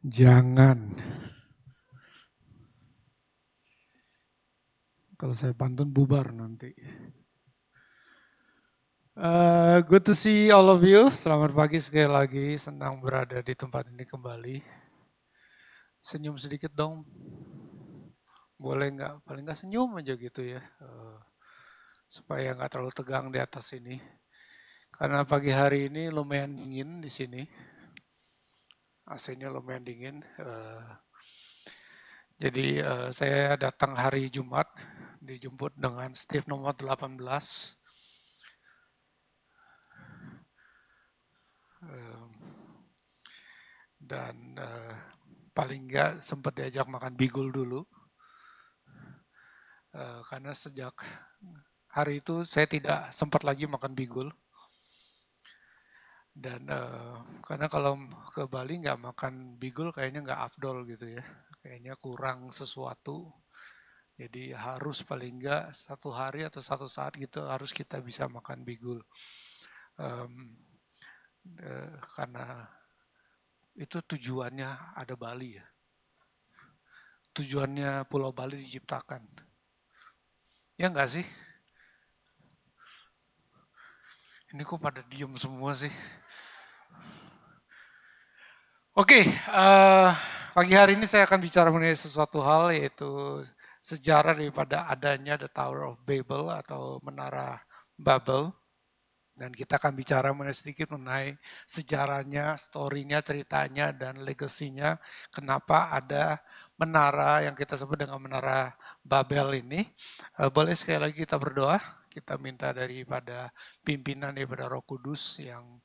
Jangan. Kalau saya pantun bubar nanti. Good to see all of you. Selamat pagi sekali lagi. Senang berada di tempat ini kembali. Senyum sedikit dong. Boleh nggak? Paling nggak senyum aja gitu ya. Supaya nggak terlalu tegang di atas ini. Karena pagi hari ini lumayan dingin di sini. AC-nya lumayan dingin. Jadi saya datang hari Jumat. Dijemput dengan Steve nomor 18. Dan paling nggak sempat diajak makan bigul dulu. Karena sejak hari itu saya tidak sempat lagi makan bigul. Dan karena kalau ke Bali nggak makan bigul kayaknya nggak afdol gitu ya. Kayaknya kurang sesuatu. Jadi harus paling nggak satu hari atau satu saat gitu harus kita bisa makan bigul. Karena itu tujuannya ada Bali ya. Tujuannya Pulau Bali diciptakan. Ya nggak sih? Ini kok pada diem semua sih? Oke, pagi hari ini saya akan bicara mengenai sesuatu hal yaitu sejarah daripada adanya The Tower of Babel atau Menara Babel. Dan kita akan bicara mengenai sedikit mengenai sejarahnya, story-nya, ceritanya, dan legasinya. Kenapa ada menara yang kita sebut dengan Menara Babel ini. Boleh sekali lagi kita berdoa. Kita minta daripada pimpinan daripada Roh Kudus yang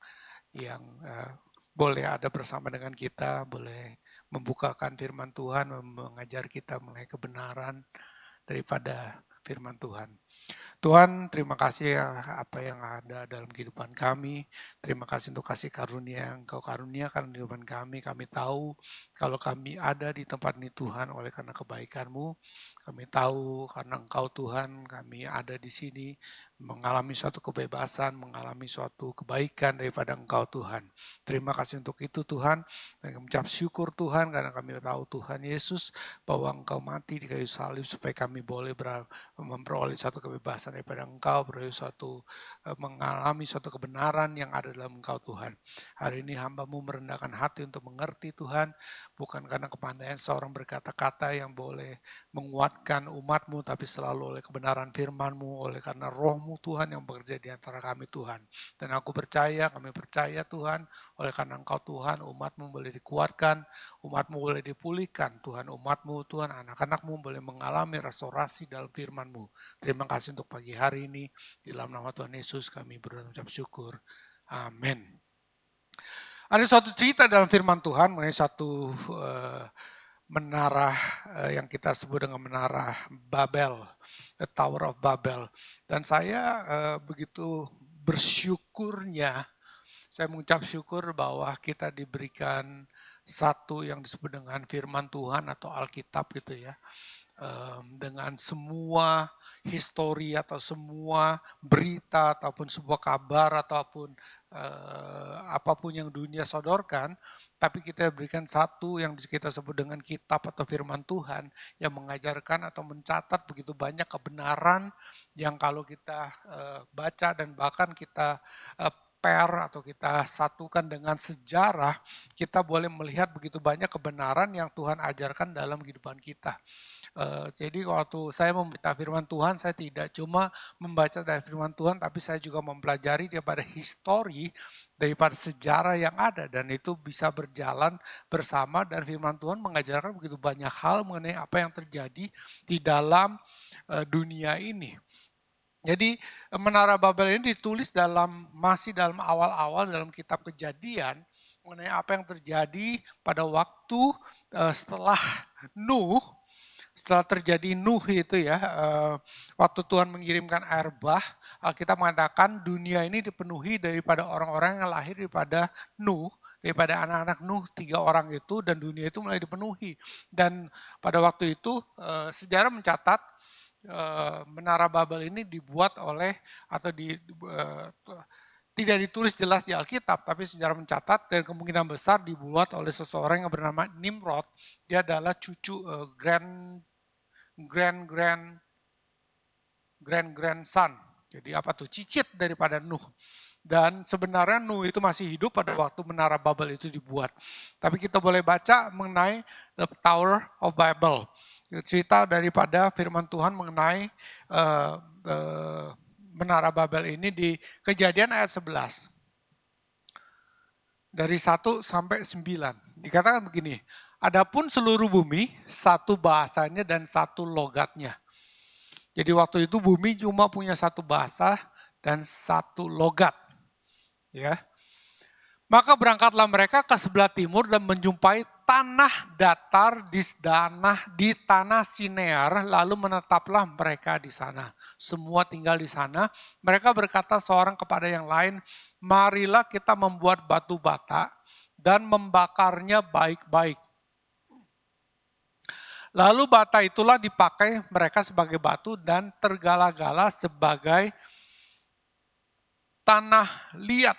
boleh ada bersama dengan kita, boleh membukakan firman Tuhan, mengajar kita mengenai kebenaran daripada firman Tuhan. Tuhan, terima kasih ya apa yang ada dalam kehidupan kami. Terima kasih untuk kasih karunia yang Engkau karuniakan di kehidupan kami. Kami tahu kalau kami ada di tempat ini Tuhan oleh karena kebaikan-Mu. Kami tahu karena Engkau Tuhan, kami ada di sini mengalami suatu kebebasan, mengalami suatu kebaikan daripada Engkau Tuhan. Terima kasih untuk itu Tuhan. Dan kami ucap syukur Tuhan karena kami tahu Tuhan Yesus bahwa Engkau mati di kayu salib supaya kami boleh memperoleh suatu kebebasan daripada Engkau, mengalami suatu kebenaran yang ada dalam Engkau Tuhan. Hari ini hamba-Mu merendahkan hati untuk mengerti Tuhan, bukan karena kepandaian seorang berkata-kata yang boleh menguatkan umat-Mu, tapi selalu oleh kebenaran firman-Mu, oleh karena roh-Mu Tuhan yang bekerja di antara kami Tuhan. Dan aku percaya, kami percaya Tuhan, oleh karena Engkau Tuhan, umat-Mu boleh dikuatkan, umat-Mu boleh dipulihkan, Tuhan, umat-Mu, Tuhan, anak-anak-Mu boleh mengalami restorasi dalam firman-Mu. Terima kasih untuk pagi hari ini, di dalam nama Tuhan Yesus kami berucap syukur. Amin. Ada suatu cerita dalam firman Tuhan mengenai satu menara yang kita sebut dengan menara Babel, the Tower of Babel. Dan saya begitu bersyukurnya, saya mengucap syukur bahwa kita diberikan satu yang disebut dengan firman Tuhan atau Alkitab gitu ya. Dengan semua histori atau semua berita ataupun sebuah kabar ataupun apapun yang dunia sodorkan, tapi kita berikan satu yang kita sebut dengan kitab atau firman Tuhan yang mengajarkan atau mencatat begitu banyak kebenaran yang kalau kita baca dan bahkan kita atau kita satukan dengan sejarah, kita boleh melihat begitu banyak kebenaran yang Tuhan ajarkan dalam kehidupan kita. Jadi waktu saya membaca firman Tuhan, saya tidak cuma membaca dari firman Tuhan, tapi saya juga mempelajari daripada histori, daripada sejarah yang ada. Dan itu bisa berjalan bersama dan firman Tuhan mengajarkan begitu banyak hal mengenai apa yang terjadi di dalam dunia ini. Jadi Menara Babel ini ditulis masih dalam awal-awal dalam kitab Kejadian mengenai apa yang terjadi pada waktu setelah Nuh. Setelah terjadi Nuh itu ya, waktu Tuhan mengirimkan air bah, Alkitab mengatakan dunia ini dipenuhi daripada orang-orang yang lahir daripada Nuh, daripada anak-anak Nuh 3 orang itu, dan dunia itu mulai dipenuhi. Dan pada waktu itu sejarah mencatat Menara Babel ini dibuat oleh atau tidak ditulis jelas di Alkitab, tapi sejarah mencatat dan kemungkinan besar dibuat oleh seseorang yang bernama Nimrod. Dia adalah cucu grandson. Jadi apa tuh? Cicit daripada Nuh. Dan sebenarnya Nuh itu masih hidup pada waktu menara Babel itu dibuat. Tapi kita boleh baca mengenai the Tower of Babel. Cerita daripada firman Tuhan mengenai menara Babel ini di Kejadian ayat 11. Dari 1 sampai 9. Dikatakan begini, adapun seluruh bumi, satu bahasanya dan satu logatnya. Jadi waktu itu bumi cuma punya satu bahasa dan satu logat. Ya. Maka berangkatlah mereka ke sebelah timur dan menjumpai tanah datar di tanah Sinear, lalu menetaplah mereka di sana. Semua tinggal di sana. Mereka berkata seorang kepada yang lain, marilah kita membuat batu bata dan membakarnya baik-baik. Lalu bata itulah dipakai mereka sebagai batu dan tergala-gala sebagai tanah liat.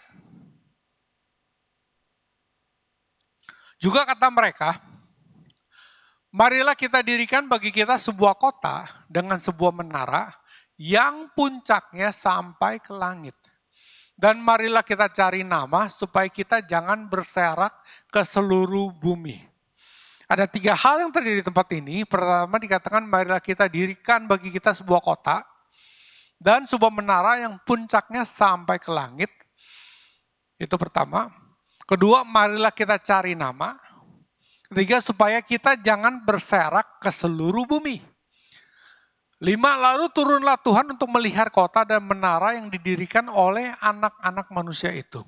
Juga kata mereka, marilah kita dirikan bagi kita sebuah kota dengan sebuah menara yang puncaknya sampai ke langit. Dan marilah kita cari nama supaya kita jangan berserak ke seluruh bumi. Ada 3 hal yang terjadi di tempat ini. Pertama dikatakan marilah kita dirikan bagi kita sebuah kota dan sebuah menara yang puncaknya sampai ke langit. Itu pertama. Kedua, marilah kita cari nama. Ketiga, supaya kita jangan berserak ke seluruh bumi. 5, lalu turunlah Tuhan untuk melihara kota dan menara yang didirikan oleh anak-anak manusia itu.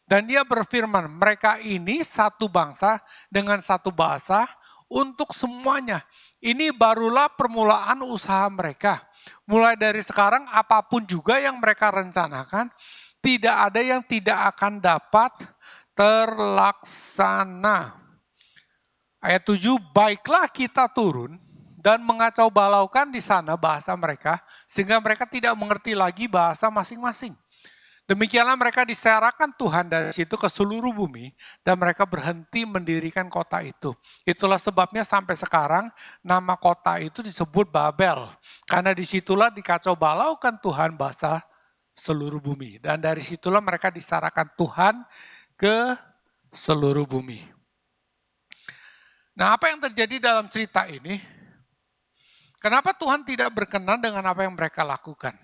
Dan dia berfirman, mereka ini satu bangsa dengan satu bahasa untuk semuanya. Ini barulah permulaan usaha mereka. Mulai dari sekarang apapun juga yang mereka rencanakan, tidak ada yang tidak akan dapat terlaksana. Ayat 7, baiklah kita turun dan mengacau balaukan di sana bahasa mereka, sehingga mereka tidak mengerti lagi bahasa masing-masing. Demikianlah mereka diserahkan Tuhan dari situ ke seluruh bumi dan mereka berhenti mendirikan kota itu. Itulah sebabnya sampai sekarang nama kota itu disebut Babel. Karena disitulah dikacau balaukan Tuhan bahasa seluruh bumi. Dan dari situlah mereka diserahkan Tuhan ke seluruh bumi. Nah, apa yang terjadi dalam cerita ini? Kenapa Tuhan tidak berkenan dengan apa yang mereka lakukan?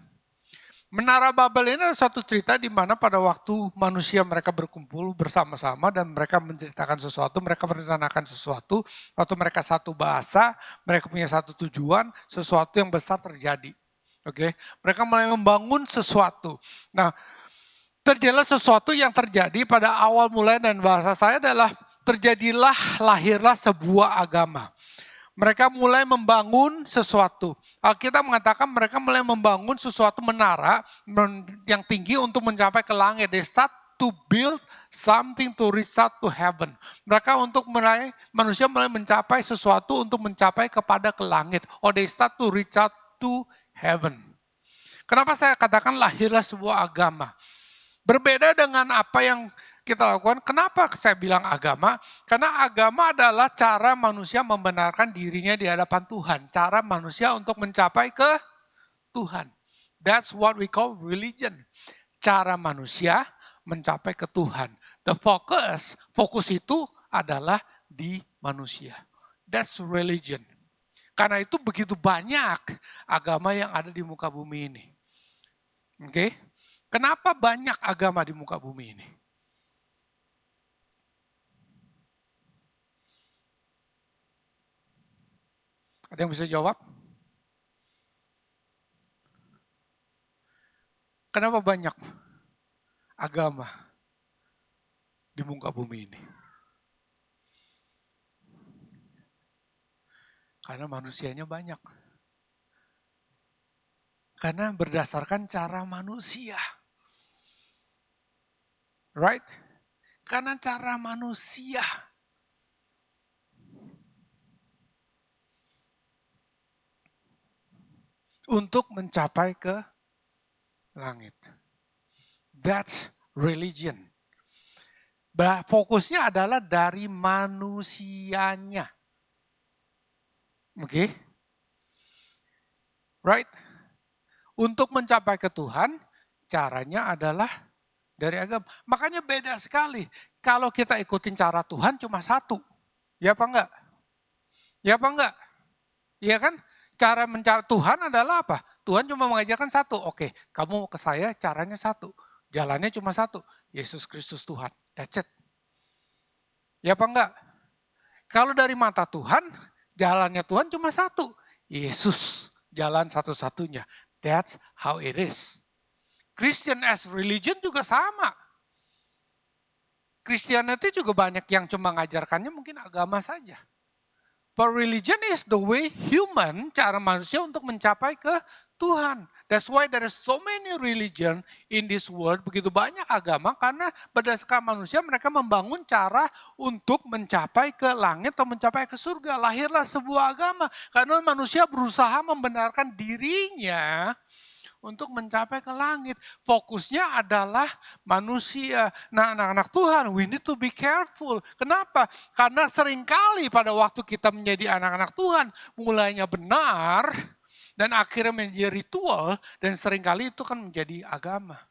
Menara Babel ini adalah suatu cerita di mana pada waktu manusia mereka berkumpul bersama-sama dan mereka menceritakan sesuatu, mereka merencanakan sesuatu, waktu mereka satu bahasa, mereka punya satu tujuan, sesuatu yang besar terjadi. Oke, mereka mulai membangun sesuatu. Nah, terjadilah sesuatu yang terjadi pada awal mulai dan bahasa saya adalah lahirlah sebuah agama. Mereka mulai membangun sesuatu. Alkitab mengatakan mereka mulai membangun sesuatu menara yang tinggi untuk mencapai ke langit. They start to build something to reach out to heaven. Manusia mulai mencapai sesuatu untuk mencapai kepada ke langit. Or they start to reach out to heaven. Kenapa saya katakan lahirlah sebuah agama? Berbeda dengan apa yang kita lakukan. Kenapa saya bilang agama? Karena agama adalah cara manusia membenarkan dirinya di hadapan Tuhan. Cara manusia untuk mencapai ke Tuhan. That's what we call religion. Cara manusia mencapai ke Tuhan. The fokus itu adalah di manusia. That's religion. Karena itu begitu banyak agama yang ada di muka bumi ini. Oke? Kenapa banyak agama di muka bumi ini? Ada yang bisa jawab? Kenapa banyak agama di muka bumi ini? Karena manusianya banyak. Karena berdasarkan cara manusia. Right? Karena cara manusia. Untuk mencapai ke langit. That's religion. Fokusnya adalah dari manusianya. Oke? Right? Untuk mencapai ke Tuhan, caranya adalah dari agama. Makanya beda sekali. Kalau kita ikutin cara Tuhan cuma satu. Ya apa enggak? Ya apa enggak? Iya kan? Cara mencari Tuhan adalah apa? Tuhan cuma mengajarkan satu. Oke, kamu ke saya caranya satu. Jalannya cuma satu. Yesus Kristus Tuhan. That's it. Ya apa enggak? Kalau dari mata Tuhan, jalannya Tuhan cuma satu. Yesus, jalan satu-satunya. That's how it is. Christian as religion juga sama. Christianity juga banyak yang cuma ngajarkannya mungkin agama saja. But religion is the way human, cara manusia untuk mencapai ke Tuhan. That's why there is so many religion in this world, begitu banyak agama, karena berdasarkan manusia mereka membangun cara untuk mencapai ke langit atau mencapai ke surga. Lahirlah sebuah agama, karena manusia berusaha membenarkan dirinya untuk mencapai ke langit. Fokusnya adalah manusia. Nah, anak-anak Tuhan, we need to be careful. Kenapa? Karena seringkali pada waktu kita menjadi anak-anak Tuhan, mulainya benar, dan akhirnya menjadi ritual, dan seringkali itu kan menjadi agama.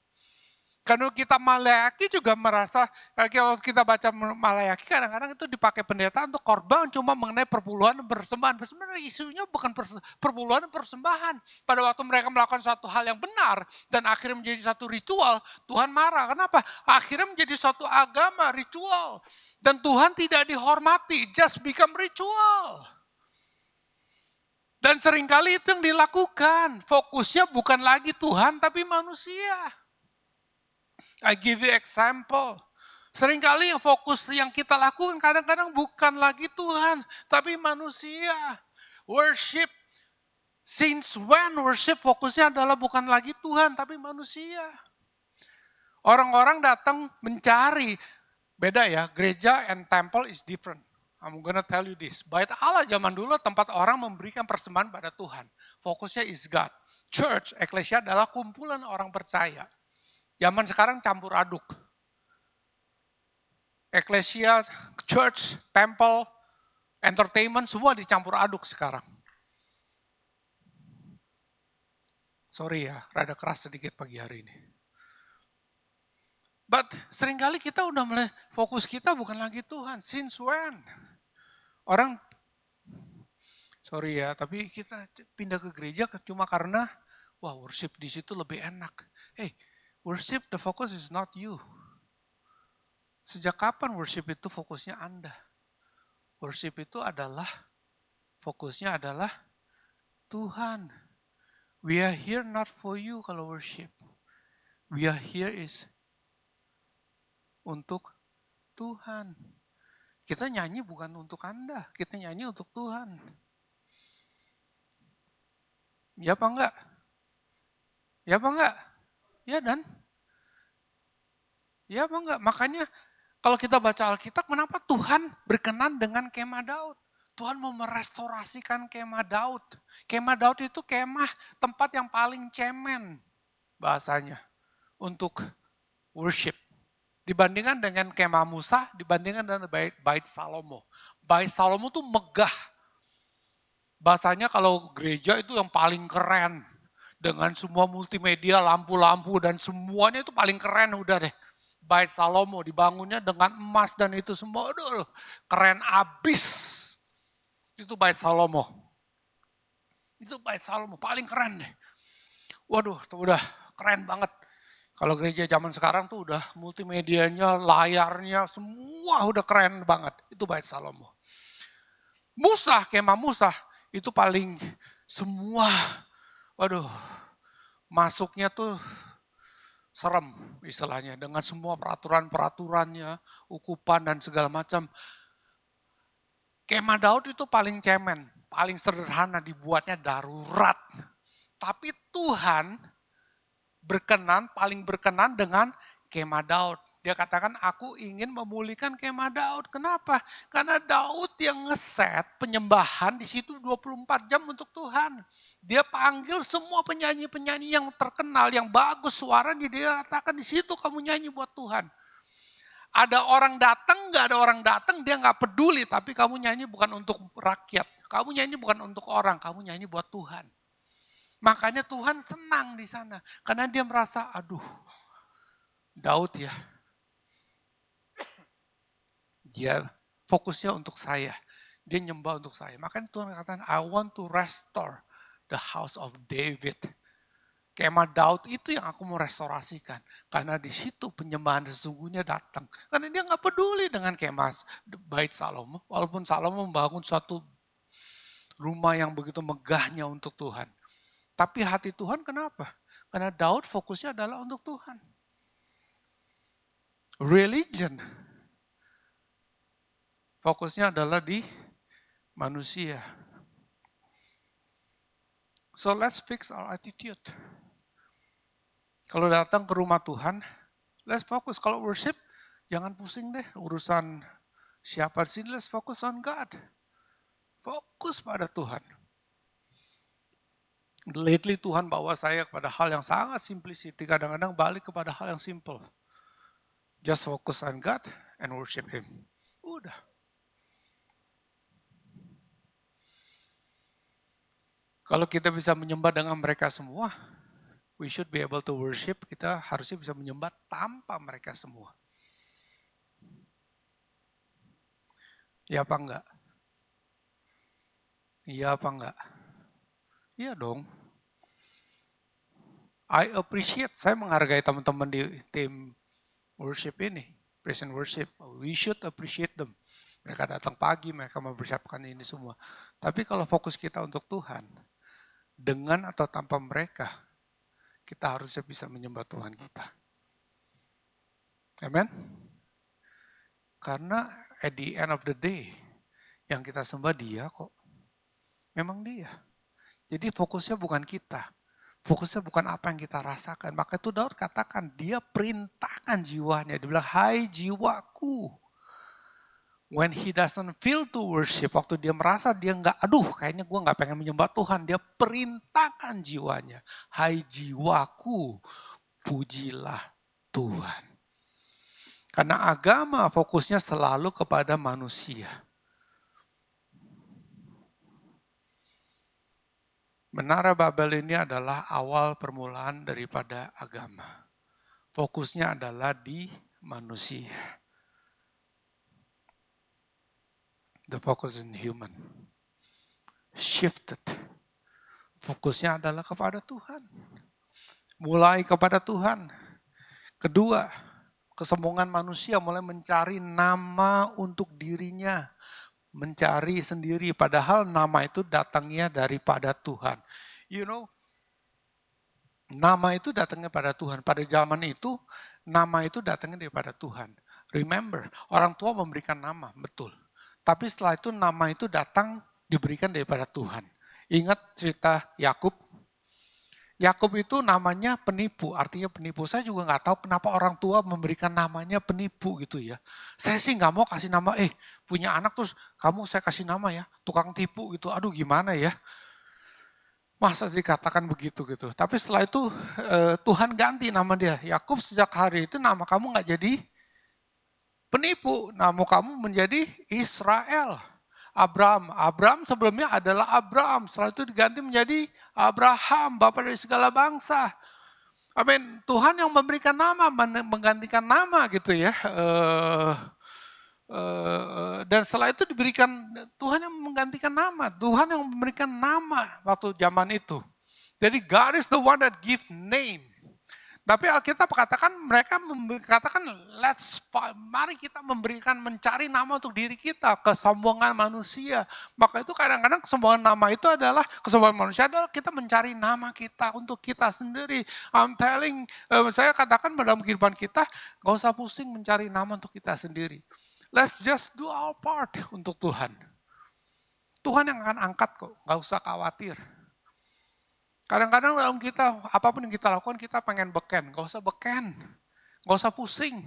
Karena kita Malayaki juga merasa, kalau kita baca Malayaki kadang-kadang itu dipakai pendeta untuk korban cuma mengenai perpuluhan dan persembahan. Sebenarnya isunya bukan perpuluhan dan persembahan. Pada waktu mereka melakukan suatu hal yang benar dan akhirnya menjadi satu ritual, Tuhan marah. Kenapa? Akhirnya menjadi suatu agama, ritual. Dan Tuhan tidak dihormati, just become ritual. Dan seringkali itu yang dilakukan. Fokusnya bukan lagi Tuhan tapi manusia. I give you example. Seringkali yang fokus yang kita lakukan kadang-kadang bukan lagi Tuhan, tapi manusia. Worship. Since when worship fokusnya adalah bukan lagi Tuhan, tapi manusia. Orang-orang datang mencari. Beda ya, gereja and temple is different. I'm gonna tell you this. Bait Allah zaman dulu tempat orang memberikan persembahan pada Tuhan. Fokusnya is God. Church, eklesia adalah kumpulan orang percaya. Zaman sekarang campur aduk. Eklesia, church, temple, entertainment, semua dicampur aduk sekarang. Sorry ya, rada keras sedikit pagi hari ini. But seringkali kita udah mulai, fokus kita bukan lagi Tuhan. Since when? Orang, sorry ya, tapi kita pindah ke gereja cuma karena, wah worship di situ lebih enak. Hey, worship, the focus is not you. Sejak kapan worship itu fokusnya Anda? Worship itu adalah, fokusnya adalah Tuhan. We are here not for you kalau worship. We are here is untuk Tuhan. Kita nyanyi bukan untuk Anda, kita nyanyi untuk Tuhan. Ya apa enggak? Ya apa enggak? Ya dan? Ya apa enggak? Makanya kalau kita baca Alkitab, kenapa Tuhan berkenan dengan kemah Daud? Tuhan mau merestorasikan kemah Daud. Kemah Daud itu kemah tempat yang paling cemen bahasanya untuk worship. Dibandingkan dengan kemah Musa, dibandingkan dengan bait Salomo. Bait Salomo tuh megah. Bahasanya kalau gereja itu yang paling keren. Dengan semua multimedia, lampu-lampu dan semuanya itu paling keren udah deh. Bait Salomo dibangunnya dengan emas dan itu semua. Aduh, keren abis. Itu bait Salomo. Itu bait Salomo, paling keren deh. Waduh, tuh udah keren banget. Kalau gereja zaman sekarang tuh udah multimedianya, layarnya, semua udah keren banget. Itu bait Salomo. Musa, kemah Musa, itu paling semua, waduh, masuknya tuh serem istilahnya. Dengan semua peraturan-peraturannya, ukupan dan segala macam. Kemah Daud itu paling cemen, paling sederhana, dibuatnya darurat. Tapi Tuhan paling berkenan dengan kemah Daud. Dia katakan, aku ingin memulihkan kemah Daud. Kenapa? Karena Daud yang ngeset penyembahan di situ 24 jam untuk Tuhan. Dia panggil semua penyanyi-penyanyi yang terkenal, yang bagus suaranya, dia katakan di situ kamu nyanyi buat Tuhan. Ada orang datang, nggak ada orang datang, dia nggak peduli, tapi kamu nyanyi bukan untuk rakyat, kamu nyanyi bukan untuk orang, kamu nyanyi buat Tuhan. Makanya Tuhan senang di sana, karena dia merasa, aduh, Daud ya, dia fokusnya untuk saya, dia nyembah untuk saya. Makanya Tuhan katakan, I want to restore the house of David. Kemah Daud itu yang aku mau restorasikan. Karena di situ penyembahan sesungguhnya datang. Karena dia nggak peduli dengan kemah bait Salomo. Walaupun Salomo membangun suatu rumah yang begitu megahnya untuk Tuhan. Tapi hati Tuhan kenapa? Karena Daud fokusnya adalah untuk Tuhan. Religion fokusnya adalah di manusia. So let's fix our attitude. Kalau datang ke rumah Tuhan, let's focus. Kalau worship, jangan pusing deh urusan siapa di sini, let's focus on God. Fokus pada Tuhan. Lately Tuhan bawa saya kepada hal yang sangat simplicity, kadang-kadang balik kepada hal yang simple. Just focus on God and worship Him. Udah. Kalau kita bisa menyembah dengan mereka semua, we should be able to worship, kita harusnya bisa menyembah tanpa mereka semua. Iya apa enggak? Iya apa enggak? Iya dong. I appreciate, saya menghargai teman-teman di tim worship ini, present worship. We should appreciate them. Mereka datang pagi, mereka mempersiapkan ini semua. Tapi kalau fokus kita untuk Tuhan, dengan atau tanpa mereka, kita harusnya bisa menyembah Tuhan kita. Amen? Karena at the end of the day, yang kita sembah dia kok. Memang dia. Jadi fokusnya bukan kita. Fokusnya bukan apa yang kita rasakan. Maka itu Daud katakan, dia perintahkan jiwanya. Dia bilang, hai jiwaku. When he doesn't feel to worship, waktu dia merasa dia nggak, aduh kayaknya gue nggak pengen menyembah Tuhan. Dia perintahkan jiwanya, hai jiwaku, pujilah Tuhan. Karena agama fokusnya selalu kepada manusia. Menara Babel ini adalah awal permulaan daripada agama. Fokusnya adalah di manusia. The focus in human. Shifted. Fokusnya adalah kepada Tuhan. Mulai kepada Tuhan. Kedua, kesombongan manusia mulai mencari nama untuk dirinya. Mencari sendiri, padahal nama itu datangnya daripada Tuhan. You know, nama itu datangnya pada Tuhan. Pada zaman itu, nama itu datangnya daripada Tuhan. Remember, orang tua memberikan nama, betul. Tapi setelah itu nama itu datang diberikan daripada Tuhan. Ingat cerita Yakub? Yakub itu namanya penipu, artinya penipu. Saya juga nggak tahu kenapa orang tua memberikan namanya penipu gitu ya. Saya sih nggak mau kasih nama, punya anak terus kamu saya kasih nama ya, tukang tipu gitu. Aduh gimana ya. Masa dikatakan begitu gitu. Tapi setelah itu Tuhan ganti nama dia. Yakub sejak hari itu nama kamu nggak jadi penipu, nama kamu menjadi Israel. Abraham sebelumnya adalah Abraham, setelah itu diganti menjadi Abraham, Bapa dari segala bangsa. Amin. Tuhan yang memberikan nama, menggantikan nama gitu ya. Dan setelah itu diberikan, Tuhan yang menggantikan nama, Tuhan yang memberikan nama waktu zaman itu. Jadi God is the one that give name. Tapi Alkitab katakan, mereka katakan, mari kita mencari nama untuk diri kita, kesombongan manusia. Maka itu kadang-kadang kesombongan nama itu adalah, kesombongan manusia adalah kita mencari nama kita untuk kita sendiri. I'm telling, saya katakan dalam kehidupan kita, gak usah pusing mencari nama untuk kita sendiri. Let's just do our part untuk Tuhan. Tuhan yang akan angkat kok, gak usah khawatir. Kadang-kadang dalam kita, apapun yang kita lakukan, kita pengen beken. Gak usah beken, gak usah pusing.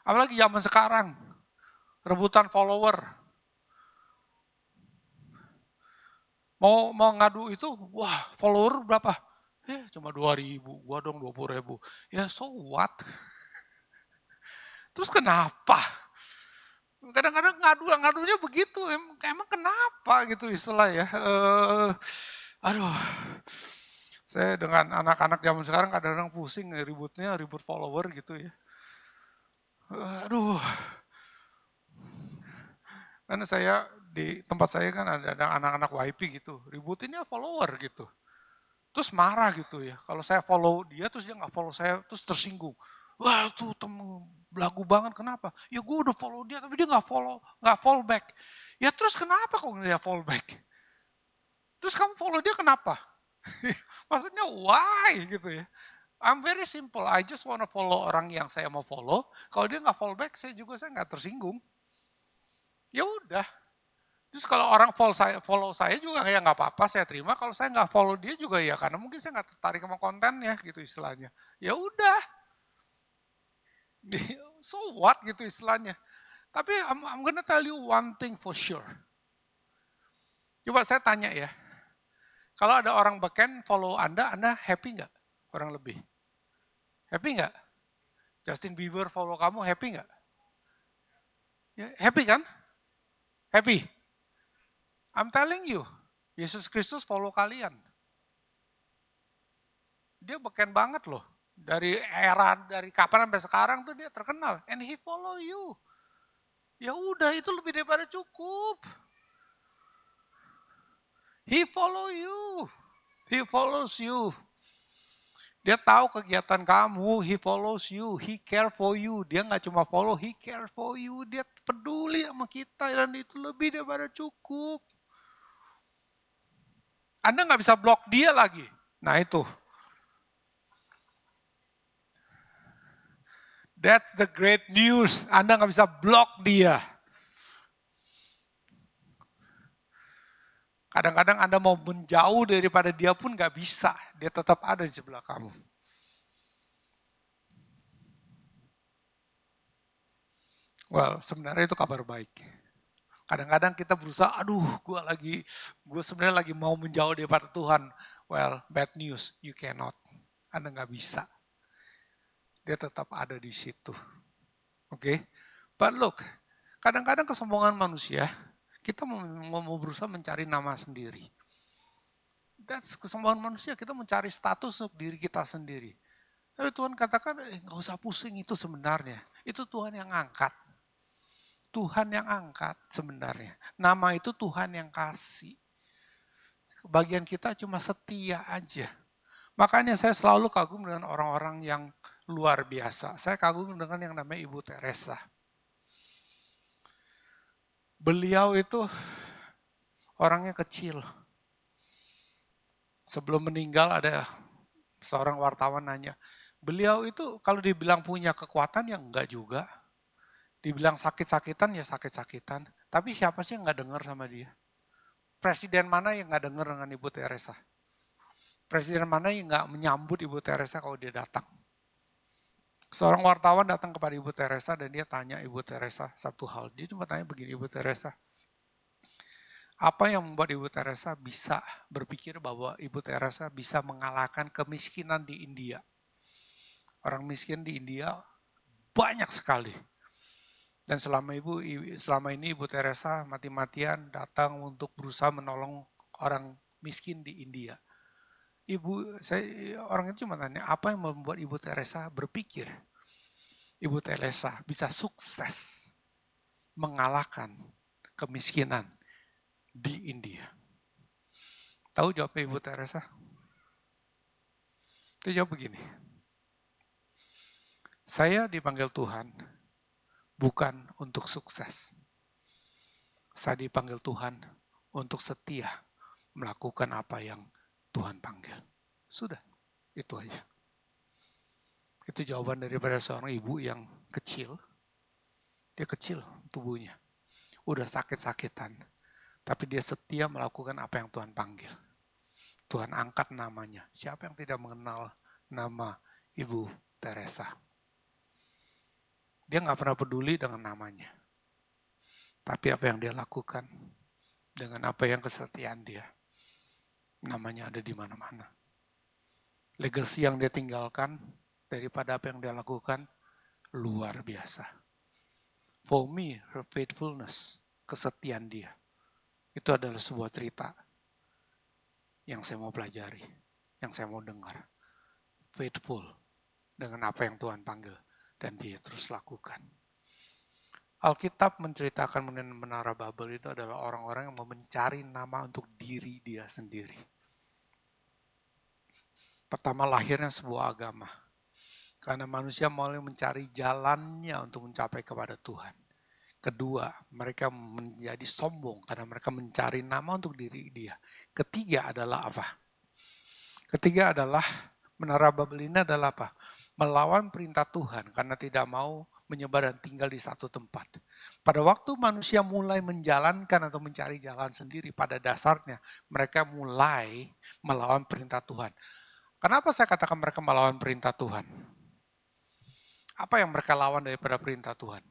Apalagi zaman sekarang, rebutan follower. Mau ngadu itu, wah follower berapa? Cuma 2.000, gua dong 20.000. Ya so what? Terus kenapa? Kadang-kadang ngadunya begitu, emang kenapa gitu istilah ya. Aduh, saya dengan anak-anak zaman sekarang kadang-kadang pusing ribut follower gitu ya. Aduh, karena saya di tempat saya kan ada anak-anak YP gitu, ributinnya follower gitu. Terus marah gitu ya, kalau saya follow dia terus dia nggak follow saya, terus tersinggung. Wah tuh temu belagu banget, kenapa? Ya gue udah follow dia tapi dia nggak follow back. Ya terus kenapa kok dia follow back? Terus kamu follow dia kenapa? Maksudnya why gitu ya. I'm very simple, I just wanna follow orang yang saya mau follow. Kalau dia nggak follow back, saya nggak tersinggung. Ya udah. Terus kalau orang follow saya juga ya nggak apa-apa, saya terima. Kalau saya nggak follow dia juga ya karena mungkin saya nggak tertarik sama kontennya gitu istilahnya. Ya udah, so what gitu istilahnya. Tapi I'm gonna tell you one thing for sure. Coba saya tanya ya, kalau ada orang beken follow Anda happy nggak? Kurang lebih. Happy nggak? Justin Bieber follow kamu happy nggak? Ya, happy kan? Happy. I'm telling you, Yesus Kristus follow kalian. Dia beken banget loh. Dari kapan sampai sekarang tuh dia terkenal. And he follow you. Ya udah itu lebih daripada cukup. He follow you. He follows you. Dia tahu kegiatan kamu, he follows you, he care for you. Dia nggak cuma follow, he care for you. Dia peduli sama kita dan itu lebih daripada cukup. Anda nggak bisa blok dia lagi. Nah itu. That's the great news. Anda nggak bisa blok dia. Kadang-kadang Anda mau menjauh daripada dia pun nggak bisa. Dia tetap ada di sebelah kamu. Well, sebenarnya itu kabar baik. Kadang-kadang kita berusaha, gue sebenarnya lagi mau menjauh daripada Tuhan. Well, bad news, you cannot. Anda nggak bisa. Dia tetap ada di situ. Oke? Okay? But look, kadang-kadang kesombongan manusia, kita mau berusaha mencari nama sendiri. That's kesombongan manusia, kita mencari status untuk diri kita sendiri. Tapi Tuhan katakan, nggak usah pusing itu sebenarnya. Itu Tuhan yang angkat. Tuhan yang angkat sebenarnya. Nama itu Tuhan yang kasih. Bagian kita cuma setia aja. Makanya saya selalu kagum dengan orang-orang yang luar biasa. Saya kagum dengan yang namanya Ibu Teresa. Beliau itu orangnya kecil. Sebelum meninggal ada seorang wartawan nanya, beliau itu kalau dibilang punya kekuatan ya enggak juga. Dibilang sakit-sakitan ya sakit-sakitan. Tapi siapa sih yang nggak dengar sama dia? Presiden mana yang nggak dengar dengan Ibu Teresa? Presiden mana yang nggak menyambut Ibu Teresa kalau dia datang? Seorang wartawan datang kepada Ibu Teresa dan dia tanya Ibu Teresa satu hal. Dia cuma tanya begini, Ibu Teresa, apa yang membuat Ibu Teresa bisa berpikir bahwa Ibu Teresa bisa mengalahkan kemiskinan di India? Orang miskin di India banyak sekali. Dan selama ini Ibu Teresa mati-matian datang untuk berusaha menolong orang miskin di India. Orang itu cuma tanya, apa yang membuat Ibu Teresa berpikir Ibu Teresa bisa sukses mengalahkan kemiskinan di India? Tahu jawabnya Ibu Teresa? Dia jawab begini, saya dipanggil Tuhan bukan untuk sukses. Saya dipanggil Tuhan untuk setia melakukan apa yang Tuhan panggil. Sudah, itu aja. Itu jawaban daripada seorang ibu yang kecil. Dia kecil tubuhnya. Udah sakit-sakitan. Tapi dia setia melakukan apa yang Tuhan panggil. Tuhan angkat namanya. Siapa yang tidak mengenal nama Ibu Teresa? Dia nggak pernah peduli dengan namanya. Tapi apa yang dia lakukan, dengan apa yang kesetiaan dia, namanya ada di mana-mana. Legacy yang dia tinggalkan daripada apa yang dia lakukan luar biasa. For me, her faithfulness, kesetiaan dia, itu adalah sebuah cerita yang saya mau pelajari, yang saya mau dengar. Faithful dengan apa yang Tuhan panggil dan dia terus lakukan. Alkitab menceritakan mengenai menara Babel itu adalah orang-orang yang mau mencari nama untuk diri dia sendiri. Pertama lahirnya sebuah agama. Karena manusia mulai mencari jalannya untuk mencapai kepada Tuhan. Kedua, mereka menjadi sombong karena mereka mencari nama untuk diri dia. Ketiga adalah apa? Ketiga adalah menara Babel ini adalah apa? Melawan perintah Tuhan karena tidak mau menyebar dan tinggal di satu tempat. Pada waktu manusia mulai menjalankan atau mencari jalan sendiri, pada dasarnya mereka mulai melawan perintah Tuhan. Kenapa saya katakan mereka melawan perintah Tuhan? Apa yang mereka lawan daripada perintah Tuhan?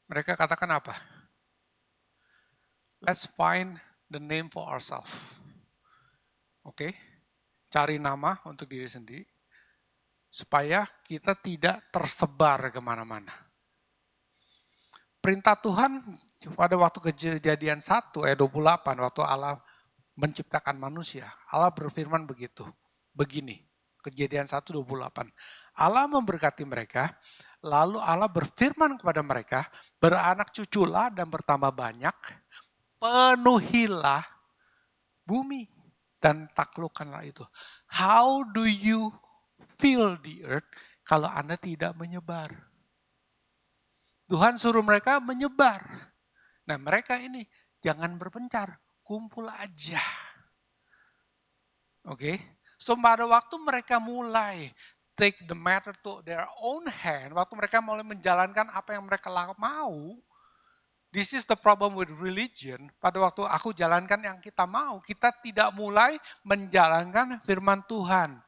Mereka katakan apa? Let's find the name for ourselves. Oke? Cari nama untuk diri sendiri supaya kita tidak tersebar kemana-mana. Perintah Tuhan pada waktu Kejadian 1 ayat 28 waktu Allah menciptakan manusia, Allah berfirman begini, Kejadian 1:28. Allah memberkati mereka, lalu Allah berfirman kepada mereka, beranak cuculah dan bertambah banyak, penuhilah bumi dan taklukkanlah itu. How do you fill the earth kalau Anda tidak menyebar? Tuhan suruh mereka menyebar. Nah mereka ini jangan berpencar, kumpul aja. Oke, so pada waktu mereka mulai take the matter to their own hand, waktu mereka mulai menjalankan apa yang mereka mau, this is the problem with religion. Pada waktu aku jalankan yang kita mau, kita tidak mulai menjalankan firman Tuhan.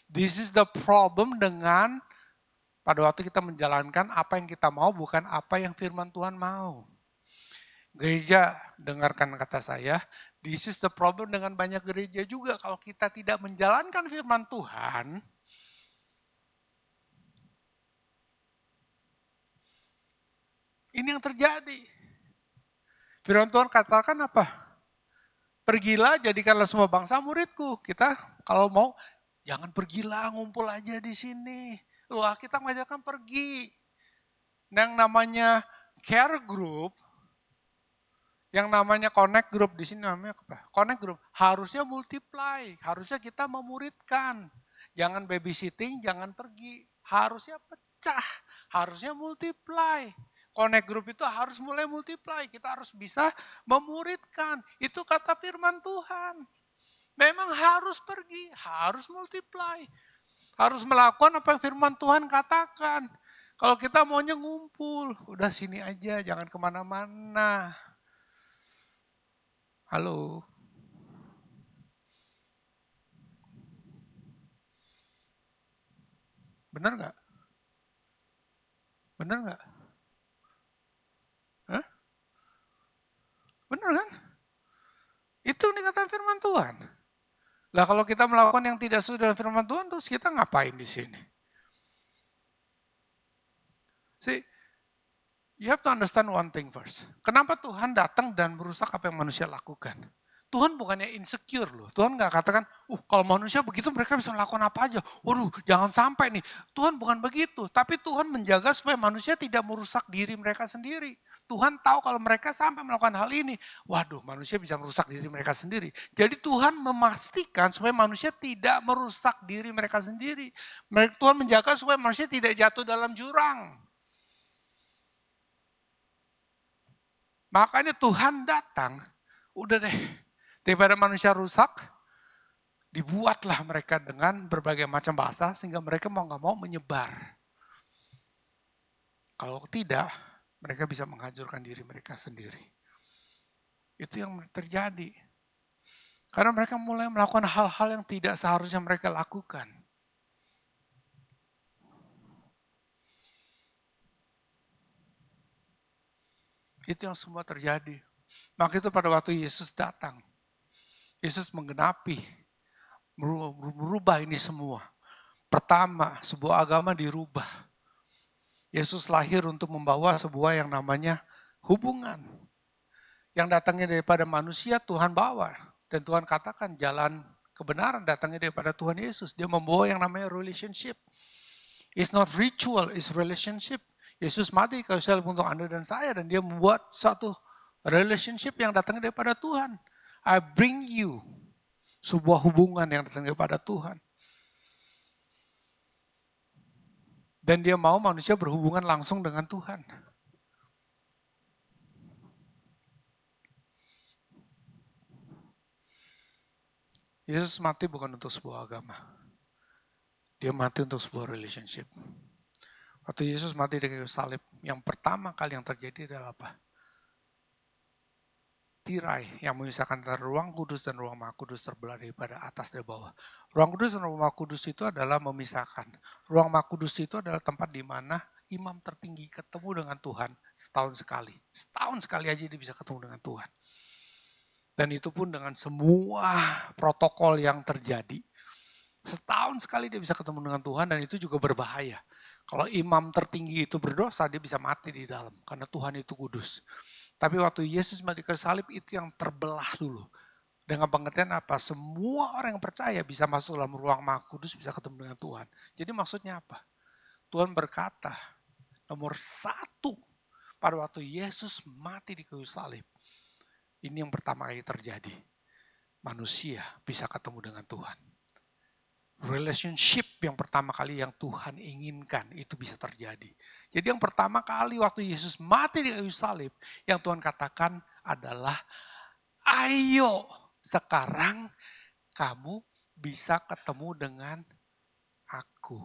This is the problem dengan pada waktu kita menjalankan apa yang kita mau, bukan apa yang firman Tuhan mau. Gereja, dengarkan kata saya, this is the problem dengan banyak gereja juga. Kalau kita tidak menjalankan firman Tuhan, ini yang terjadi. Firman Tuhan katakan apa? Pergilah, jadikanlah semua bangsa muridku. Kita kalau mau, jangan pergilah, ngumpul aja di sini. Wah, kita mengajarkan pergi. Yang namanya care group, yang namanya connect group, di sini namanya apa? Connect group, harusnya multiply, harusnya kita memuridkan. Jangan babysitting, jangan pergi. Harusnya pecah, harusnya multiply. Connect group itu harus mulai multiply, kita harus bisa memuridkan. Itu kata firman Tuhan. Memang harus pergi, harus multiply. Harus melakukan apa yang firman Tuhan katakan. Kalau kita maunya ngumpul, udah sini aja, jangan kemana-mana. Halo. Benar nggak? Benar nggak? Hah? Benar kan? Itu dikatakan firman Tuhan. Lah kalau kita melakukan yang tidak sesuai dengan firman Tuhan, terus kita ngapain di sini? See, you have to understand one thing first. Kenapa Tuhan datang dan merusak apa yang manusia lakukan? Tuhan bukannya insecure loh. Tuhan nggak katakan, kalau manusia begitu mereka bisa melakukan apa aja. Waduh, jangan sampai nih. Tuhan bukan begitu. Tapi Tuhan menjaga supaya manusia tidak merusak diri mereka sendiri. Tuhan tahu kalau mereka sampai melakukan hal ini, waduh manusia bisa merusak diri mereka sendiri. Jadi Tuhan memastikan supaya manusia tidak merusak diri mereka sendiri. Tuhan menjaga supaya manusia tidak jatuh dalam jurang. Makanya Tuhan datang, udah deh, daripada manusia rusak, dibuatlah mereka dengan berbagai macam bahasa sehingga mereka mau nggak mau menyebar. Kalau tidak, mereka bisa menghancurkan diri mereka sendiri. Itu yang terjadi. Karena mereka mulai melakukan hal-hal yang tidak seharusnya mereka lakukan. Itu yang semua terjadi. Maka itu pada waktu Yesus datang, Yesus menggenapi, merubah ini semua. Pertama, sebuah agama dirubah. Yesus lahir untuk membawa sebuah yang namanya hubungan. Yang datangnya daripada manusia Tuhan bawa. Dan Tuhan katakan jalan kebenaran datangnya daripada Tuhan Yesus. Dia membawa yang namanya relationship. It's not ritual, it's relationship. Yesus mati kayu salib untuk Anda dan saya. Dan dia membuat satu relationship yang datangnya daripada Tuhan. I bring you sebuah hubungan yang datangnya daripada Tuhan. Dan dia mau manusia berhubungan langsung dengan Tuhan. Yesus mati bukan untuk sebuah agama. Dia mati untuk sebuah relationship. Waktu Yesus mati di kayu salib, yang pertama kali yang terjadi adalah apa? Tirai yang memisahkan antara ruang kudus dan ruang maha kudus terbelah daripada atas dan bawah. Ruang kudus dan ruang maha kudus itu adalah memisahkan. Ruang maha kudus itu adalah tempat di mana imam tertinggi ketemu dengan Tuhan setahun sekali. Setahun sekali aja dia bisa ketemu dengan Tuhan. Dan itu pun dengan semua protokol yang terjadi. Setahun sekali dia bisa ketemu dengan Tuhan dan itu juga berbahaya. Kalau imam tertinggi itu berdosa, dia bisa mati di dalam. Karena Tuhan itu kudus. Tapi waktu Yesus mati ke salib itu yang terbelah dulu. Dengan pengertian apa? Semua orang yang percaya bisa masuk dalam ruang maha kudus, bisa ketemu dengan Tuhan. Jadi maksudnya apa? Tuhan berkata, nomor satu, pada waktu Yesus mati di kayu salib, ini yang pertama kali terjadi. Manusia bisa ketemu dengan Tuhan. Relationship yang pertama kali yang Tuhan inginkan itu bisa terjadi. Jadi yang pertama kali waktu Yesus mati di kayu salib, yang Tuhan katakan adalah, ayo sekarang kamu bisa ketemu dengan aku.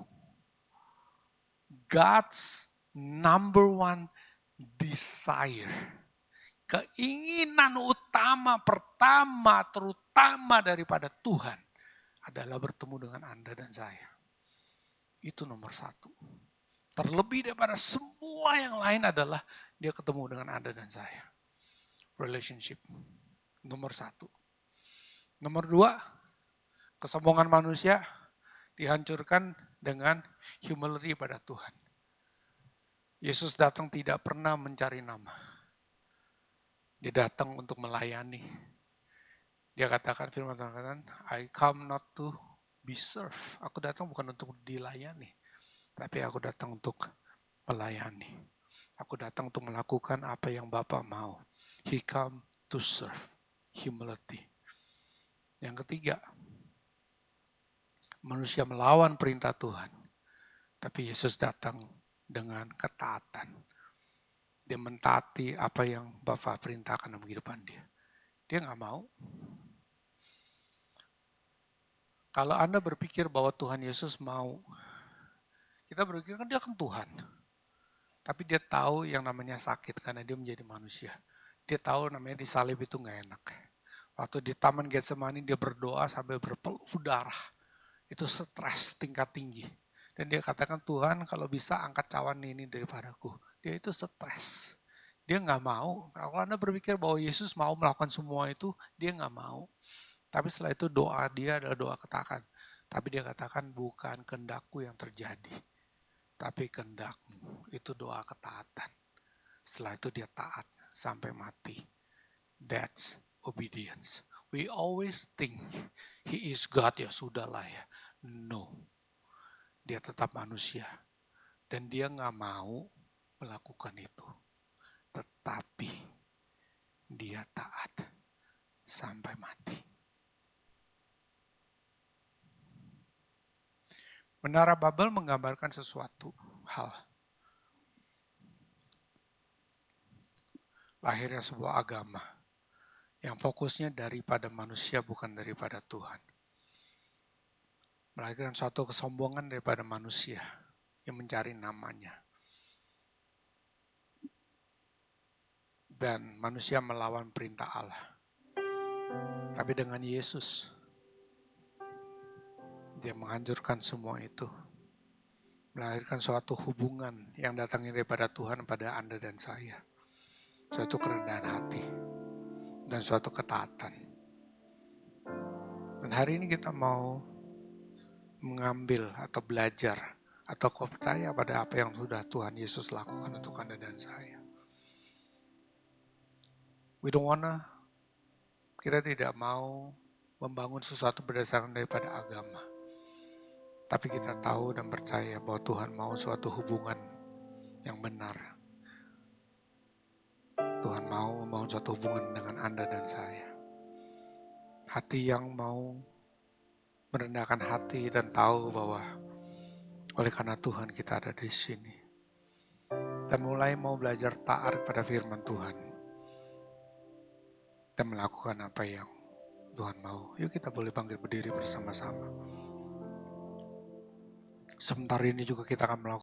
God's number one desire. Keinginan utama pertama terutama daripada Tuhan adalah bertemu dengan Anda dan saya. Itu nomor satu. Terlebih daripada semua yang lain adalah dia ketemu dengan Anda dan saya. Relationship. Nomor satu. Nomor dua, kesombongan manusia dihancurkan dengan humility pada Tuhan. Yesus datang tidak pernah mencari nama. Dia datang untuk melayani. Dia katakan, firman Tuhan katakan, I come not to be served. Aku datang bukan untuk dilayani, tapi aku datang untuk melayani. Aku datang untuk melakukan apa yang Bapa mau. He come to serve. Humility. Yang ketiga, manusia melawan perintah Tuhan. Tapi Yesus datang dengan ketaatan. Dia mentaati apa yang Bapa perintahkan dalam kehidupan dia. Dia nggak mau. Kalau Anda berpikir bahwa Tuhan Yesus mau, kita berpikir kan dia kan Tuhan. Tapi dia tahu yang namanya sakit karena dia menjadi manusia. Dia tahu namanya disalib itu nggak enak. Waktu di Taman Getsemani dia berdoa sampai berpeluh darah. Itu stres tingkat tinggi. Dan dia katakan, Tuhan kalau bisa angkat cawan ini daripadaku. Dia itu stres. Dia nggak mau. Kalau Anda berpikir bahwa Yesus mau melakukan semua itu, dia nggak mau. Tapi setelah itu doa dia adalah doa ketaatan. Tapi dia katakan bukan kehendakku yang terjadi. Tapi kehendakmu. Itu doa ketaatan. Setelah itu dia taat sampai mati. That's obedience. We always think he is God, ya sudahlah ya. No. Dia tetap manusia. Dan dia gak mau melakukan itu. Tetapi dia taat sampai mati. Menara Babel menggambarkan sesuatu hal. Lahirnya sebuah agama yang fokusnya daripada manusia bukan daripada Tuhan. Melahirkan suatu kesombongan daripada manusia yang mencari namanya. Dan manusia melawan perintah Allah. Tapi dengan Yesus, dia menghancurkan semua itu. Melahirkan suatu hubungan yang datangnya daripada Tuhan pada Anda dan saya. suatu kerendahan hati, dan suatu ketaatan. Dan hari ini kita mau mengambil atau belajar atau kau percaya pada apa yang sudah Tuhan Yesus lakukan untuk Anda dan saya. Kita tidak mau membangun sesuatu berdasarkan daripada agama. Tapi kita tahu dan percaya bahwa Tuhan mau suatu hubungan yang benar. Tuhan mau membangun suatu hubungan dengan Anda dan saya. Hati yang mau merendahkan hati dan tahu bahwa oleh karena Tuhan kita ada di sini. Dan mulai mau belajar taat pada firman Tuhan. Dan melakukan apa yang Tuhan mau. Yuk kita boleh bangkit berdiri bersama-sama. Sebentar ini juga kita akan melakukan